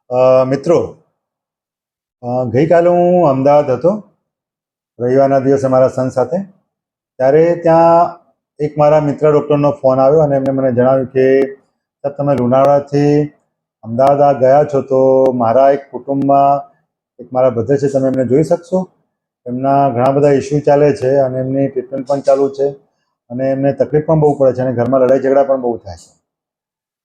મિત્રો, ગઈકાલે હું અમદાવાદ હતો રવિવારના દિવસે મારા સન સાથે. ત્યારે ત્યાં એક મારા મિત્ર ડૉક્ટરનો ફોન આવ્યો અને એમણે મને જણાવ્યું કે સાહેબ, તમે લુણાવાડાથી અમદાવાદ ગયા છો તો મારા એક કુટુંબમાં એક મારા બ્રધર છે, તમે એમને જોઈ શકશો? એમના ઘણા બધા ઇસ્યુ ચાલે છે અને એમની ટ્રીટમેન્ટ પણ ચાલુ છે અને એમને તકલીફ પણ બહુ પડે છે અને ઘરમાં લડાઈ ઝઘડા પણ બહુ થાય છે.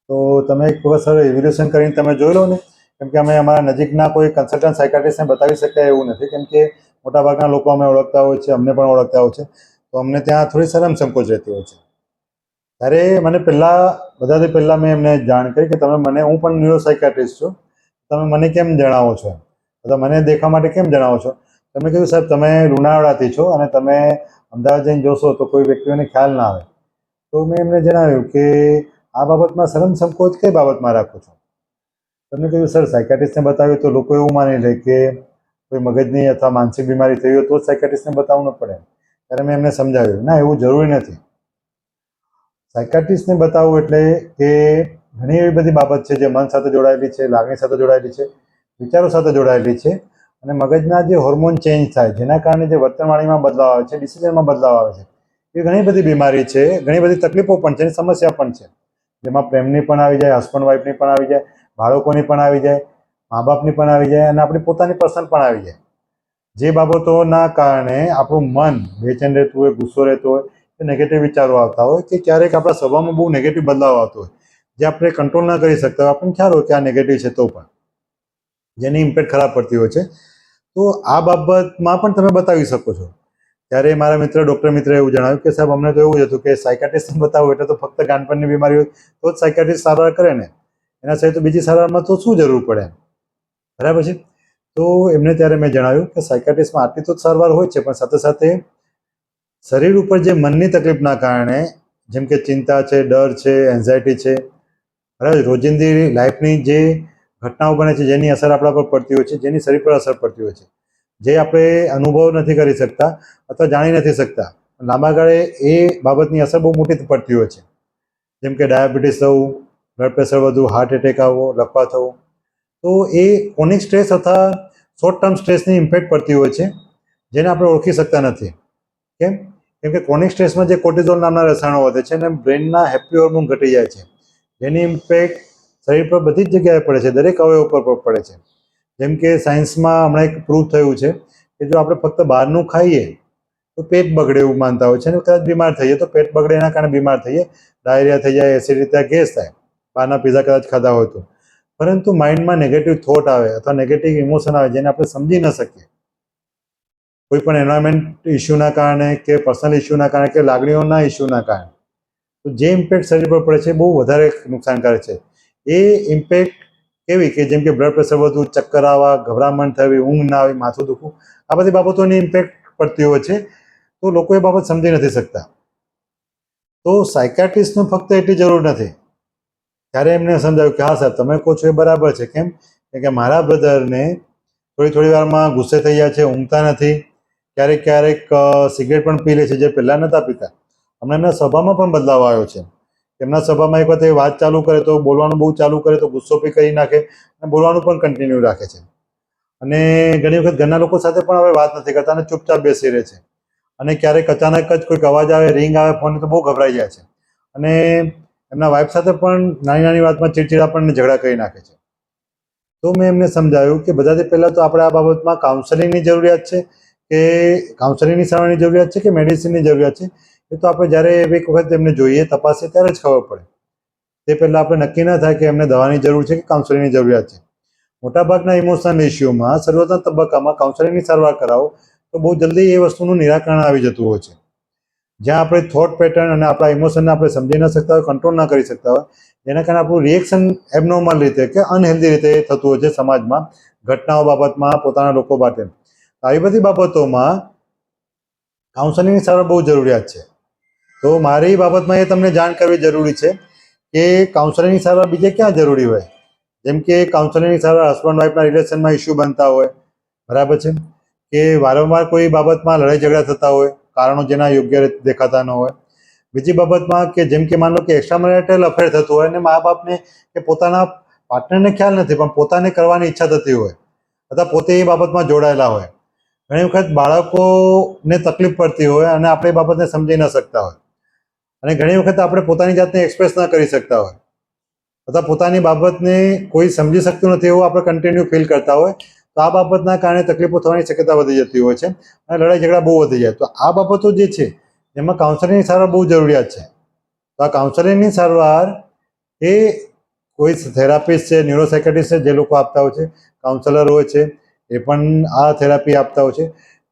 તો તમે એક વખત સર ઇવેલ્યુએશન કરીને તમે જોઈ લો ને. કેમ કે અમે અમારા નજીકના કોઈ કન્સલ્ટન્ટ સાયકાટ્રિસ્ટને બતાવી શકાય એવું નથી, કેમ કે મોટાભાગના લોકો અમે ઓળખતા હોય છે, અમને પણ ઓળખતા હોય છે, તો અમને ત્યાં થોડી શરમ સંકોચ રહેતી હોય છે. ત્યારે મને બધાથી પહેલાં મેં એમને જાણ કરી કે તમે મને, હું પણ ન્યુરો સાયકાટ્રિસ્ટ છું, તમે મને કેમ જણાવો છો, તો મને દેખવા માટે કેમ જણાવો છો? તમે કીધું સાહેબ તમે લુણાવાડાથી છો અને તમે અમદાવાદ જઈને જોશો તો કોઈ વ્યક્તિઓને ખ્યાલ ના આવે. તો મેં એમને જણાવ્યું કે આ બાબતમાં શરમ સંકોચ કઈ બાબતમાં રાખો છો? તમને કહ્યું સર સાયકાટ્રિસ્ટને બતાવ્યું તો લોકો એવું માની લે કે કોઈ મગજની અથવા માનસિક બીમારી થઈ હોય તો જ સાયકાટ્રિસ્ટને બતાવવું પડે. ત્યારે મેં એમને સમજાવ્યું, ના, એવું જરૂરી નથી. સાયકાટ્રિસ્ટને બતાવવું એટલે કે ઘણી એવી બધી બાબત છે જે મન સાથે જોડાયેલી છે, લાગણી સાથે જોડાયેલી છે, વિચારો સાથે જોડાયેલી છે અને મગજના જે હોર્મોન ચેન્જ થાય જેના કારણે જે વર્તનવાણીમાં બદલાવ આવે છે, ડિસિઝનમાં બદલાવ આવે છે, એ ઘણી બધી બીમારી છે, ઘણી બધી તકલીફો પણ છે, સમસ્યા પણ છે. જેમાં પ્રેમની પણ આવી જાય, હસબન્ડ વાઈફની પણ આવી જાય, બાળકોની પણ આવી જાય, મા બાપની પણ આવી જાય અને આપણી પોતાની પર્સનલ પણ આવી જાય. જે બાબતોના કારણે આપણું મન બેચેન રહેતું હોય, ગુસ્સો રહેતો હોય, કે નેગેટિવ વિચારો આવતા હોય, કે ક્યારેક આપણા સ્વભાવમાં બહુ નેગેટિવ બદલાવ આવતો હોય જે આપણે કંટ્રોલ ના કરી શકતા હોય, આપણને ખ્યાલ હોય કે આ નેગેટિવ છે તો પણ જેની ઇમ્પેક્ટ ખરાબ પડતી હોય છે. તો આ બાબતમાં પણ તમે બતાવી શકો છો. ત્યારે મારા ડૉક્ટર મિત્રે એવું જણાવ્યું કે સાહેબ, અમને તો એવું જ હતું કે સાયકાટ્રિસ્ટને બતાવવું એટલે તો ફક્ત ગાંડપણની બીમારી હોય તો જ સાયકાટ્રિસ્ટ સારવાર કરે ને, એના સિવાય તો બીજી સારવારમાં તો શું જરૂર પડે, બરાબર છે? તો એમને ત્યારે મેં જણાવ્યું કે સાયકાટ્રિસ્ટમાં આટલી તો સારવાર હોય છે, પણ સાથે સાથે શરીર ઉપર જે મનની તકલીફના કારણે, જેમ કે ચિંતા છે, ડર છે, એન્ઝાયટી છે, બરાબર, રોજિંદી લાઈફની જે ઘટનાઓ બને છે જેની અસર આપણા પર પડતી હોય છે, જેની શરીર પર અસર પડતી હોય છે, જે આપણે અનુભવ નથી કરી શકતા અથવા જાણી નથી શકતા, લાંબા ગાળે એ બાબતની અસર બહુ મોટી પડતી હોય છે. જેમ કે ડાયાબિટીસ થવું, બ્લડ પ્રેશર વધવું, હાર્ટ એટેક આવવો, લકવા થવું. તો એ ક્રોનિક સ્ટ્રેસ અથવા શોર્ટ ટર્મ સ્ટ્રેસની ઇમ્પેક્ટ પડતી હોય છે જેને આપણે ઓળખી શકતા નથી. કેમ? કેમ કે ક્રોનિક સ્ટ્રેસમાં જે કોર્ટિઝોલ નામના રસાયણો વધે છે અને બ્રેઇનના હેપી હોર્મોન ઘટી જાય છે, જેની ઇમ્પેક્ટ શરીર પર બધી જ જગ્યાએ પડે છે, દરેક અવયવ પર પડે છે. જેમ કે સાયન્સમાં હમણાં એક પ્રૂવ થયું છે કે જો આપણે ફક્ત બહારનું ખાઈએ તો પેટ બગડે એવું માનતા હોય છે અને કદાચ બીમાર થઈએ તો પેટ બગડે એના કારણે બીમાર થઈએ, ડાયરિયા થઈ જાય, એસિડિટી, ગેસ થાય, બહારના પીઝા કદાચ ખાધા હોય તો. પરંતુ માઇન્ડમાં નેગેટિવ થોટ આવે અથવા નેગેટિવ ઇમોશન આવે જેને આપણે સમજી ન શકીએ, કોઈ પણ એન્વાયરમેન્ટ ઇસ્યુના કારણે કે પર્સનલ ઇસ્યુના કારણે કે લાગણીઓના ઇસ્યુના કારણે, તો જે ઇમ્પેક્ટ શરીર પર પડે છે બહુ વધારે નુકસાનકારક છે. એ ઇમ્પેક્ટ કેવી કે જેમ કે બ્લડ પ્રેશર વધવું, ચક્કર આવવા, ગભરામણ થવી, ઊંઘ ના આવી, માથું દુખવું, આ બધી બાબતોની ઇમ્પેક્ટ પડતી હોય છે. તો લોકો એ બાબત સમજી નથી શકતા. તો સાયકાટ્રિસ્ટનું ફક્ત એટલી જરૂર નથી. ત્યારે એમને સમજાવ્યું કે હા સાહેબ, તમે કહો છો એ બરાબર છે. કેમ? કે મારા બ્રધરને થોડી વારમાં ગુસ્સે થઈ જાય છે, ઊંઘતા નથી, ક્યારેક ક્યારેક સિગરેટ પણ પી લે છે જે પહેલાં નહોતા પીતા. હમણાં એમના સ્વભાવમાં પણ બદલાવ આવ્યો છે. એમના સ્વભાવમાં એક વખત એ વાત ચાલુ કરે તો બોલવાનું બહુ ચાલુ કરે તો ગુસ્સો બી કરી નાખે અને બોલવાનું પણ કન્ટિન્યુ રાખે છે. અને ઘણી વખત ઘરના લોકો સાથે પણ હવે વાત નથી કરતા અને ચૂપચાપ બેસી રહે છે. અને ક્યારેક અચાનક જ કોઈક અવાજ આવે, રિંગ આવે ફોન, તો બહુ ગભરાઈ જાય છે અને એમના વાઈફ સાથે પણ નાની નાની વાતમાં ચીડચીડાપણ, ઝઘડા કરી નાખે છે. તો મેં એમને સમજાવ્યું કે બધાથી પહેલાં તો આપણે આ બાબતમાં કાઉન્સેલિંગની જરૂરિયાત છે કે કાઉન્સેલિંગની સારવારની જરૂરિયાત છે કે મેડિસિનની જરૂરિયાત છે, એ તો આપણે જ્યારે એક વખત એમને જોઈએ, તપાસીએ ત્યારે જ ખબર પડે. તે પહેલાં આપણે નક્કી ન થાય કે એમને દવાની જરૂર છે કે કાઉન્સેલિંગની જરૂરિયાત છે. મોટાભાગના ઇમોશનલ ઇસ્યુમાં શરૂઆતના તબક્કામાં કાઉન્સેલિંગની સારવાર કરાવો તો બહુ જલ્દી એ વસ્તુનું નિરાકરણ આવી જતું હોય છે. જ્યાં આપણે થોટ પેટર્ન અને આપણા ઇમોશનને આપણે સમજી ન શકતા હોય, કંટ્રોલ ના કરી શકતા હોય, જેના કારણે આપણું રિએક્શન એબનોર્મલ રીતે કે અનહેલ્ધી રીતે થતું હોય છે સમાજમાં, ઘટનાઓ બાબતમાં, પોતાના લોકો માટે. આવી બધી બાબતોમાં કાઉન્સેલિંગની સારવાર બહુ જરૂરિયાત છે. તો મારી બાબતમાં એ તમને જાણ કરવી જરૂરી છે કે કાઉન્સેલિંગની સારવાર બીજે ક્યાં જરૂરી હોય. જેમ કે કાઉન્સેલિંગની સારવાર હસબન્ડ વાઈફના રિલેશનમાં ઇસ્યુ બનતા હોય, બરાબર છે, કે વારંવાર કોઈ બાબતમાં લડાઈ ઝઘડા થતા હોય, કારણો જેના યોગ્ય રીતે દેખાતા ન હોય. બીજી બાબતમાં કે જેમ કે માનો કે એક્સ્ટ્રા મેરિટલ અફેર થતું હોય અને મા બાપને કે પોતાના પાર્ટનરને ખ્યાલ નથી પણ પોતાને કરવાની ઈચ્છા થતી હોય અથવા પોતે એ બાબતમાં જોડાયેલા હોય. ઘણી વખત બાળકોને તકલીફ પડતી હોય અને આપણે એ બાબતને સમજી ન શકતા હોય અને ઘણી વખત આપણે પોતાની જાતને એક્સપ્રેસ ન કરી શકતા હોય અથવા પોતાની બાબતને કોઈ સમજી શકતું નથી એવું આપણે કન્ટિન્યુ ફીલ કરતા હોય તો આ બાબતના કારણે તકલીફો થવાની શક્યતા વધી જતી હોય છે અને લડાઈ ઝઘડા બહુ વધી જાય. તો આ બાબતો જે છે એમાં કાઉન્સેલિંગની સારવાર બહુ જરૂરિયાત છે. તો આ કાઉન્સેલિંગની સારવાર એ કોઈ થેરાપિસ્ટ છે, ન્યુરોસાયકેટ્રિસ્ટ છે જે લોકો આપતા હોય છે, કાઉન્સેલર હોય છે એ પણ આ થેરાપી આપતા હોય છે.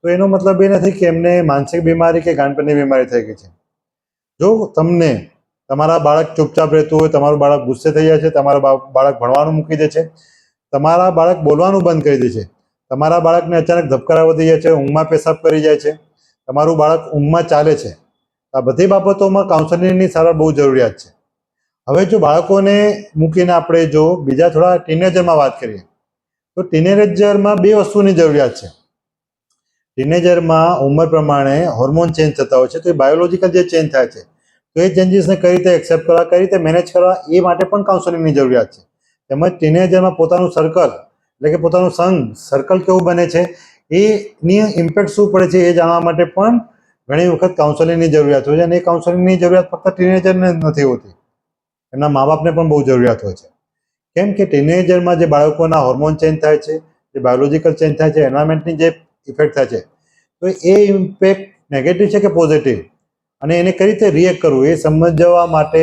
તો એનો મતલબ એ નથી કે એમને માનસિક બીમારી કે ગાંડપણની બીમારી થઈ ગઈ છે. જો તમને તમારા બાળક ચૂપચાપ રહેતું હોય, તમારું બાળક ગુસ્સે થઈ જાય છે, તમારું બાળક ભણવાનું મૂકી દે છે, તમારા બાળક બોલવાનું બંધ કરી દે છે, તમારા બાળકને અચાનક ધબકારા વધી જાય છે, ઊંઘમાં પેશાબ કરી જાય છે, તમારું બાળક ઊંઘમાં ચાલે છે, આ બધી બાબતોમાં કાઉન્સેલિંગની સારવાર બહુ જરૂરિયાત છે. હવે જો બાળકોને મૂકીને આપણે જો બીજા થોડા ટીનેજરમાં વાત કરીએ તો ટીનેજરમાં બે વસ્તુની જરૂરિયાત છે. ટીનેજરમાં ઉંમર પ્રમાણે હોર્મોન ચેન્જ થતા હોય છે. તો એ બાયોલોજીકલ જે ચેન્જ થાય છે તો એ ચેન્જીસને કઈ રીતે એક્સેપ્ટ કરવા, કઈ રીતે મેનેજ કરવા એ માટે પણ કાઉન્સેલિંગની જરૂરિયાત છે. તેમજ ટીનેજરમાં પોતાનું સર્કલ એટલે કે પોતાનું સંઘ સર્કલ કેવું બને છે એની ઇમ્પેક્ટ શું પડે છે એ જાણવા માટે પણ ઘણી વખત કાઉન્સેલિંગની જરૂરિયાત હોય છે. અને એ કાઉન્સેલિંગની જરૂરિયાત ફક્ત ટીનેજરને નથી હોતી, એમના મા બાપને પણ બહુ જરૂરિયાત હોય છે. કેમ કે ટીનેજરમાં જે બાળકોના હોર્મોન ચેન્જ થાય છે, જે બાયોલોજીકલ ચેન્જ થાય છે, એન્વાયરમેન્ટની જે ઇફેક્ટ થાય છે તો એ ઇમ્પેક્ટ નેગેટિવ છે કે પોઝિટિવ અને એને કઈ રીતે રિએક્ટ કરવું એ સમજવા માટે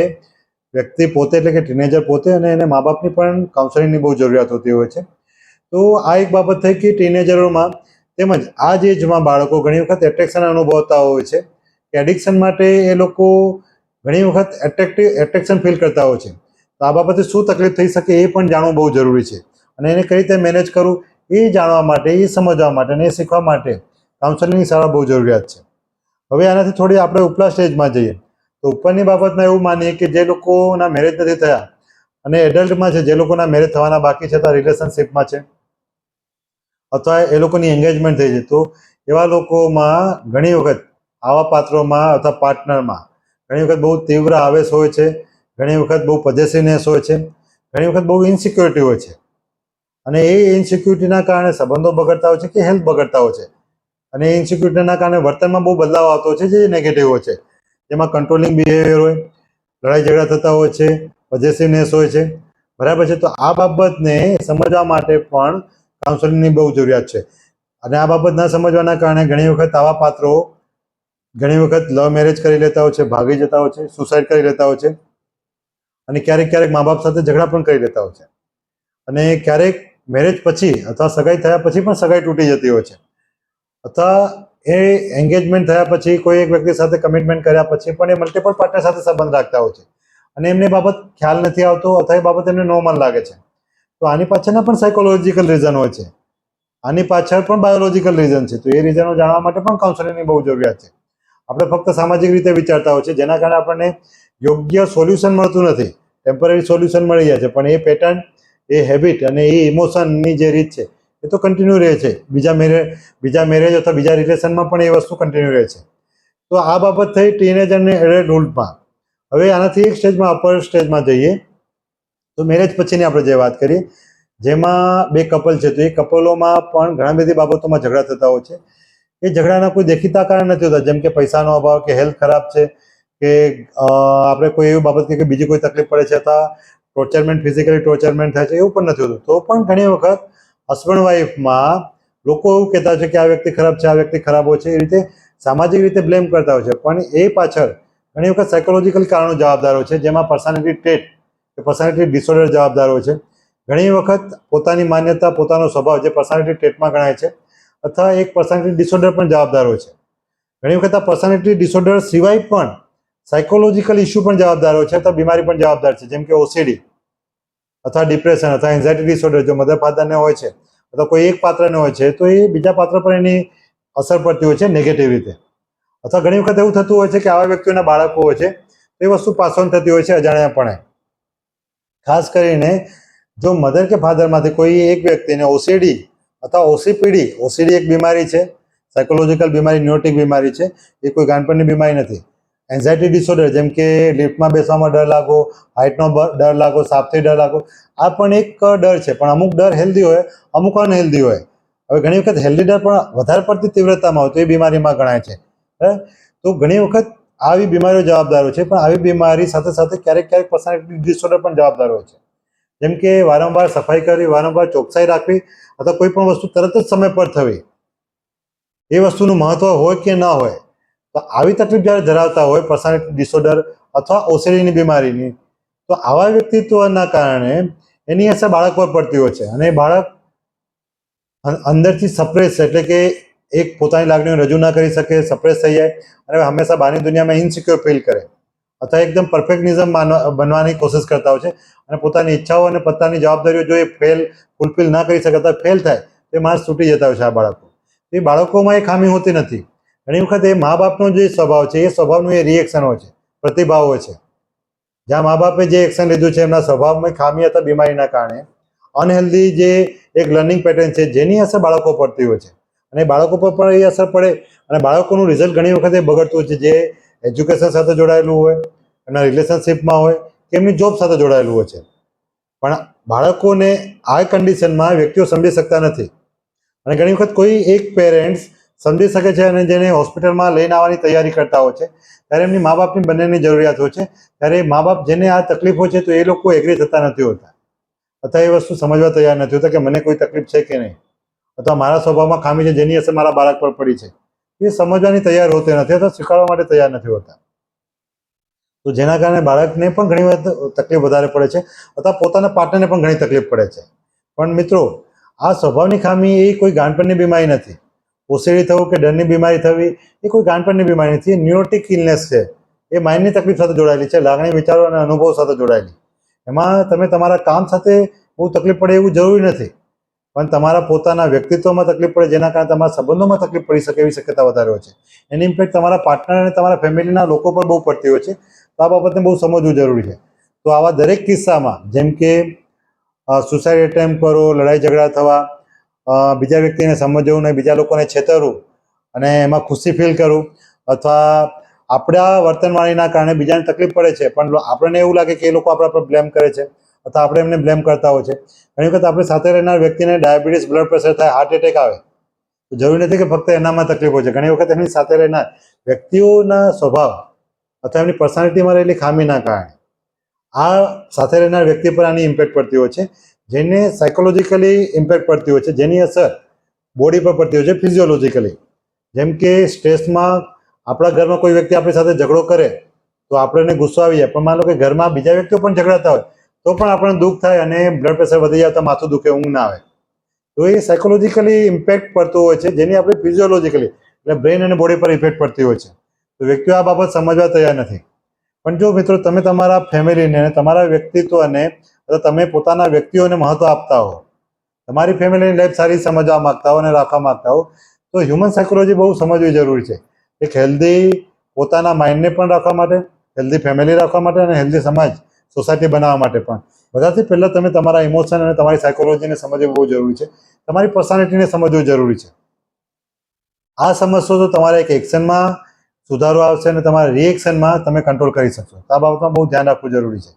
વ્યક્તિ પોતે એટલે કે ટીનેજર પોતે અને એને મા બાપની પણ કાઉન્સેલિંગની બહુ જરૂરિયાત હોતી હોય છે. તો આ એક બાબત થઈ કે ટીનેજરોમાં તેમજ આ જ એજમાં બાળકો ઘણી વખત એટ્રેક્શન અનુભવતા હોય છે કે એડિક્શન માટે એ લોકો ઘણી વખત એટ્રેક્શન ફીલ કરતા હોય છે. તો આ બાબતે શું તકલીફ થઈ શકે એ પણ જાણવું બહુ જરૂરી છે અને એને કઈ રીતે મેનેજ કરવું એ જાણવા માટે, એ સમજવા માટે અને એ શીખવા માટે કાઉન્સેલિંગની સારવાર બહુ જરૂરિયાત છે. હવે આનાથી થોડી આપણે ઉપલા સ્ટેજમાં જઈએ તો ઉપરની બાબતમાં એવું માનીએ કે જે લોકોના મેરેજ નથી થયા અને એડલ્ટમાં છે, જે લોકોના મેરેજ થવાના બાકી છે અથવા રિલેશનશિપમાં છે અથવા એ લોકોની એન્ગેજમેન્ટ થઈ છે, તો એવા લોકોમાં ઘણી વખત આવા પાત્રોમાં અથવા પાર્ટનરમાં ઘણી વખત બહુ તીવ્ર આવેશ હોય છે, ઘણી વખત બહુ પોઝેસિવનેસ હોય છે, ઘણી વખત બહુ ઇનસિક્યોરિટી હોય છે અને એ ઇનસિક્યોરિટીના કારણે સંબંધો બગડતા હોય છે કે હેલ્થ બગડતા હોય છે. અને એ ઇનસિક્યોરિટીના કારણે વર્તનમાં બહુ બદલાવ આવતો હોય છે જે નેગેટિવ હોય છે, જેમાં કંટ્રોલિંગ બિહેવિયર હોય, લડાઈ ઝઘડા થતા હોય છે, પોઝેસિવનેસ હોય છે. બરાબર છે. તો આ બાબતને સમજવા માટે પણ કાઉન્સેલિંગની બહુ જરૂરિયાત છે. અને આ બાબત ન સમજવાના કારણે ઘણી વખત આવા પાત્રો ઘણી વખત લવ મેરેજ કરી લેતા હોય છે, ભાગી જતા હોય છે, સુસાઇડ કરી લેતા હોય છે અને ક્યારેક ક્યારેક મા બાપ સાથે ઝઘડા પણ કરી લેતા હોય છે. અને ક્યારેક મેરેજ પછી અથવા સગાઈ થયા પછી પણ સગાઈ તૂટી જતી હોય છે અથવા એ એન્ગેજમેન્ટ થયા પછી કોઈ એક વ્યક્તિ સાથે કમિટમેન્ટ કર્યા પછી પણ એ મલ્ટિપલ પાર્ટનર સાથે સંબંધ રાખતા હોય છે અને એમને બાબત ખ્યાલ નથી આવતો અથવા એ બાબત એમને નોર્મલ લાગે છે. તો આની પાછળના પણ સાયકોલોજીકલ રીઝન હોય છે, આની પાછળ પણ બાયોલોજીકલ રીઝન છે. તો એ રીઝનો જાણવા માટે પણ કાઉન્સેલિંગની બહુ જરૂરિયાત છે. આપણે ફક્ત સામાજિક રીતે વિચારતા હોય છે જેના કારણે આપણને યોગ્ય સોલ્યુશન મળતું નથી. ટેમ્પરરી સોલ્યુશન મળી જાય છે પણ એ પેટર્ન, એ હેબિટ અને એ ઇમોશનની જે રીત છે એ તો કન્ટિન્યુ રહે છે. બીજા મેરેજ અથવા બીજા રિલેશનમાં પણ એ વસ્તુ કન્ટિન્યુ રહે છે. તો આ બાબત થઈ ટીનેજ અને એડલ્ટહુડમાં. હવે આનાથી એક સ્ટેજમાં અપર સ્ટેજમાં જઈએ તો મેરેજ પછીની આપણે જે વાત કરીએ જેમાં બે કપલ છે તો એ કપલોમાં પણ ઘણા બધી બાબતોમાં ઝઘડા થતા હોય છે. એ ઝઘડાના કોઈ દેખીતા કારણ નથી હોતા, જેમ કે પૈસાનો અભાવ કે હેલ્થ ખરાબ છે કે આપણે કોઈ એવી બાબત કે બીજી કોઈ તકલીફ પડે છે અથવા ટોર્ચરમેન્ટ, ફિઝિકલી ટોર્ચરમેન્ટ થાય છે, એવું પણ નથી હોતું. તો પણ ઘણી વખત હસબન્ડ વાઈફમાં લોકો એવું કહેતા હોય છે કે આ વ્યક્તિ ખરાબ છે, આ વ્યક્તિ ખરાબ હોય છે, એ રીતે સામાજિક રીતે બ્લેમ કરતા હોય છે. પણ એ પાછળ ઘણી વખત સાયકોલોજીકલ કારણો જવાબદાર હોય છે, જેમાં પર્સનાલિટી ટ્રેટ કે પર્સનાલિટી ડિસઓર્ડર જવાબદાર હોય છે. ઘણી વખત પોતાની માન્યતા, પોતાનો સ્વભાવ જે પર્સનાલિટી ટ્રેટમાં ગણાય છે અથવા એક પર્સનાલિટી ડિસઓર્ડર પણ જવાબદાર હોય છે. ઘણી વખત આ પર્સનાલિટી ડિસઓર્ડર સિવાય પણ સાયકોલોજીકલ ઇસ્યુ પણ જવાબદાર હોય છે અથવા બીમારી પણ જવાબદાર છે, જેમ કે ઓસીડી અથવા ડિપ્રેશન અથવા એન્ઝાયટી ડિસઓર્ડર જો મધર ફાધરને હોય છે અથવા કોઈ એક પાત્રને હોય છે તો એ બીજા પાત્ર પર એની અસર પડતી હોય છે નેગેટિવ રીતે. અથવા ઘણી વખત એવું થતું હોય છે કે આવા વ્યક્તિઓના બાળકો હોય છે તો એ વસ્તુ પાસ ઓન થતી હોય છે અજાણ્યાપણે. ખાસ કરીને જો મધર કે ફાધરમાંથી કોઈ એક વ્યક્તિને ઓસીડી અથવા ઓસીપીડી, ઓસીડી એક બીમારી છે, સાયકોલોજીકલ બીમારી, ન્યુરોટિક બીમારી છે, એ કોઈ ગાંડપણની બીમારી નથી. એન્ઝાયટી ડિસઓર્ડર જેમ કે લિફ્ટમાં બેસવામાં ડર લાગવો, હાઇટનો ડર લાગવો, સાપથી ડર લાગવો, આ પણ એક ડર છે. પણ અમુક ડર હેલ્ધી હોય, અમુક અનહેલ્ધી હોય. હવે ઘણી વખત હેલ્ધી ડર પણ વધારે પડતી તીવ્રતામાં હોય તો એ બીમારીમાં ગણાય છે. તો ઘણી વખત આવી બીમારીઓ જવાબદાર હોય છે. પણ આવી બીમારી સાથે સાથે ક્યારેક ક્યારેક પર્સનાલિટી ડિસઓર્ડર પણ જવાબદાર હોય છે. જેમ કે વારંવાર સફાઈ કરવી, વારંવાર ચોકસાઈ રાખવી, અથવા કોઈ પણ વસ્તુ તરત જ સમય પર થવી, એ વસ્તુનું મહત્વ હોય કે ન હોય. તો આવી તકલીફ જ્યારે ધરાવતા હોય પર્સનાલિટી ડિસઓર્ડર અથવા ઓસીડીની બીમારીની, તો આવા વ્યક્તિત્વના કારણે એની અસર બાળક પર પડતી હોય છે. અને બાળક અંદરથી સપ્રેસ, એટલે કે એક પોતાની લાગણીઓ રજૂ ના કરી શકે, સપ્રેસ થઈ જાય અને હંમેશા બહારની દુનિયામાં ઇનસિક્યોર ફીલ કરે, અથવા એકદમ પરફેક્ટનિઝમ બનવાની કોશિશ કરતા હોય છે. અને પોતાની ઈચ્છાઓ અને પોતાની જવાબદારીઓ જો એ ફૂલફિલ ના કરી શકે અથવા ફેલ થાય તો એ માણસ તૂટી જતા હોય છે. આ બાળકો, એ બાળકોમાં એ ખામી હોતી નથી. ઘણી વખત એ મા બાપનો જે સ્વભાવ છે, એ સ્વભાવનું એ રિએક્શન હોય છે, પ્રતિભાવ હોય છે. જ્યાં મા બાપે જે એક્શન લીધું છે એમના સ્વભાવમાં ખામી અથવા બીમારીના કારણે અનહેલ્ધી જે એક લર્નિંગ પેટર્ન છે, જેની અસર બાળકો પડતી હોય છે. અને બાળકો પર પણ એ અસર પડે અને બાળકોનું રિઝલ્ટ ઘણી વખત એ બગડતું હોય છે, જે એજ્યુકેશન સાથે જોડાયેલું હોય, એમના રિલેશનશિપમાં હોય કે એમની જોબ સાથે જોડાયેલું હોય છે. પણ બાળકોને આ કન્ડિશનમાં વ્યક્તિઓ સમજી શકતા નથી. અને ઘણી વખત કોઈ એક પેરેન્ટ્સ સમજી શકે છે અને જેને હોસ્પિટલમાં લઈને આવવાની તૈયારી કરતા હોય છે, ત્યારે એમની મા બાપની બંનેની જરૂરિયાત હોય છે. ત્યારે મા બાપ જેને આ તકલીફ હોય છે તો એ લોકો એગ્રી થતા નથી હોતા, અથવા એ વસ્તુ સમજવા તૈયાર નથી હોતા કે મને કોઈ તકલીફ છે કે નહીં, અથવા મારા સ્વભાવમાં ખામી છે જેની અસર મારા બાળક પર પડી છે. એ સમજવાની તૈયાર હોતી નથી અથવા સ્વીકારવા માટે તૈયાર નથી હોતા. તો જેના કારણે બાળકને પણ ઘણી વખત તકલીફ વધારે પડે છે, અથવા પોતાના પાર્ટનરને પણ ઘણી તકલીફ પડે છે. પણ મિત્રો, આ સ્વભાવની ખામી એ કોઈ ગાંડપણની બીમારી નથી. ઓસીડી થવું કે ડરની બીમારી થવી એ કોઈ ગાંડપણની બીમારી નથી. એ ન્યુરોટિક ઇલનેસ છે. એ માઇન્ડની તકલીફ સાથે જોડાયેલી છે, લાગણી, વિચારો અને અનુભવ સાથે જોડાયેલી. એમાં તમે તમારા કામ સાથે બહુ તકલીફ પડે એવું જરૂરી નથી, પણ તમારા પોતાના વ્યક્તિત્વમાં તકલીફ પડે, જેના કારણે તમારા સંબંધોમાં તકલીફ પડી શકે એવી શક્યતા વધારે હોય છે. એની ઇમ્પેક્ટ તમારા પાર્ટનર અને તમારા ફેમિલીના લોકો પર બહુ પડતી હોય છે. તો આ બાબતને બહુ સમજવું જરૂરી છે. તો આવા દરેક કિસ્સામાં, જેમ કે સુસાઇડ એટેમ્પ કરો, લડાઈ ઝઘડા થવા, બીજા વ્યક્તિને સમજવું નહીં, બીજા લોકોને છેતરવું અને એમાં ખુશી ફીલ કરવું, અથવા આપણા વર્તનવાળીના કારણે બીજાને તકલીફ પડે છે પણ આપણને એવું લાગે કે એ લોકો આપણા પર બ્લેમ કરે છે, અથવા આપણે એમને બ્લેમ કરતા હોય છે. ઘણી વખત આપણી સાથે રહેનાર વ્યક્તિને ડાયાબિટીસ, બ્લડ પ્રેશર થાય, હાર્ટ એટેક આવે, તો જરૂરી નથી કે ફક્ત એનામાં તકલીફ હોય છે. ઘણી વખત એમની સાથે રહેનાર વ્યક્તિઓના સ્વભાવ અથવા એમની પર્સનાલિટીમાં રહેલી ખામીના કારણે આ સાથે રહેનાર વ્યક્તિ પર આની ઇમ્પેક્ટ પડતી હોય છે, જેને સાયકોલોજીકલી ઇમ્પેક્ટ પડતી હોય છે, જેની અસર બોડી પર પડતી હોય છે, ફિઝિયોલોજીકલી. જેમ કે સ્ટ્રેસમાં આપણા ઘરમાં કોઈ વ્યક્તિ આપણી સાથે ઝઘડો કરે તો આપણને ગુસ્સો આવી જાય, પણ માનો કે ઘરમાં બીજા વ્યક્તિઓ પણ ઝઘડાતા હોય તો પણ આપણને દુઃખ થાય અને બ્લડ પ્રેશર વધી જાય, તો માથું દુખે, ઊંઘ ના આવે. તો એ સાયકોલોજીકલી ઇમ્પેક્ટ પડતો હોય છે, જેની આપણે ફિઝિયોલોજીકલી એટલે બ્રેઇન અને બોડી પર ઇફેક્ટ પડતી હોય છે. તો વ્યક્તિઓ આ બાબત સમજવા તૈયાર નથી. પણ જો મિત્રો, તમે તમારા ફેમિલીને અને તમારા વ્યક્તિત્વને, અથવા તમે પોતાના વ્યક્તિઓને મહત્વ આપતા હો, તમારી ફેમિલીની લાઈફ સારી સમજવા માંગતા હો અને રાખવા માંગતા હો, તો હ્યુમન સાયકોલોજી બહુ સમજવી જરૂરી છે. એક હેલ્ધી પોતાના માઇન્ડને પણ રાખવા માટે, હેલ્ધી ફેમિલી રાખવા માટે અને હેલ્ધી સમાજ, સોસાયટી બનાવવા માટે પણ બધાથી પહેલાં તમે તમારા ઇમોશન અને તમારી સાયકોલોજીને સમજવું બહુ જરૂરી છે. તમારી પર્સનાલિટીને સમજવું જરૂરી છે. આ સમજશો તો તમારા એક એક્શનમાં સુધારો આવશે અને તમારા રિએક્શનમાં તમે કંટ્રોલ કરી શકશો. આ બાબતમાં બહુ ધ્યાન રાખવું જરૂરી છે.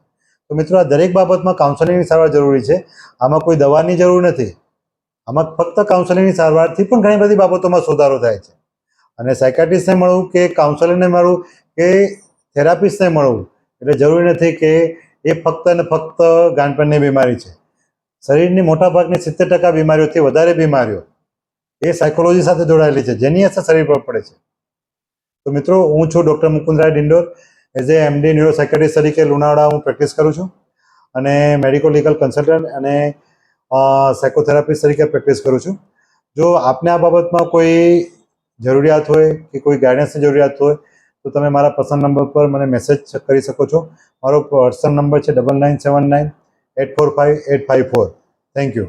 તો મિત્રો, આ દરેક બાબતમાં કાઉન્સેલિંગની સારવાર જરૂરી છે. આમાં કોઈ દવાની જરૂર નથી. આમાં ફક્ત કાઉન્સેલિંગની સારવારથી પણ ઘણી બધી બાબતોમાં સુધારો થાય છે. અને સાયકાટ્રિસ્ટને મળવું કે કાઉન્સેલરને મળવું કે થેરાપિસ્ટને મળવું એટલે જરૂરી નથી કે એ ફક્ત ને ફક્ત ગાંડપણની બીમારી છે. શરીરની મોટાભાગની 70% બીમારીઓથી વધારે બીમારીઓ એ સાયકોલોજી સાથે જોડાયેલી છે, જેની અસર શરીર પર પડે છે. તો મિત્રો, હું છું doctor Mukundray Dindor. As a MD neuro psychiatrist તરીકે લુણાવાડા હું પ્રેક્ટિસ કરું છું, અને મેડિકો લીગલ કન્સલ્ટન્ટ અને સાયકોથેરાપિસ્ટ તરીકે પ્રેક્ટિસ કરું છું. જો આપને આ બાબતમાં કોઈ જરૂરિયાત હોય કે કોઈ ગાઈડન્સની જરૂરિયાત હોય તો તમે મારા પર્સનલ નંબર પર મને મેસેજ કરી શકો છો. મારો વોટ્સઅપ નંબર છે 9979845854. Thank you.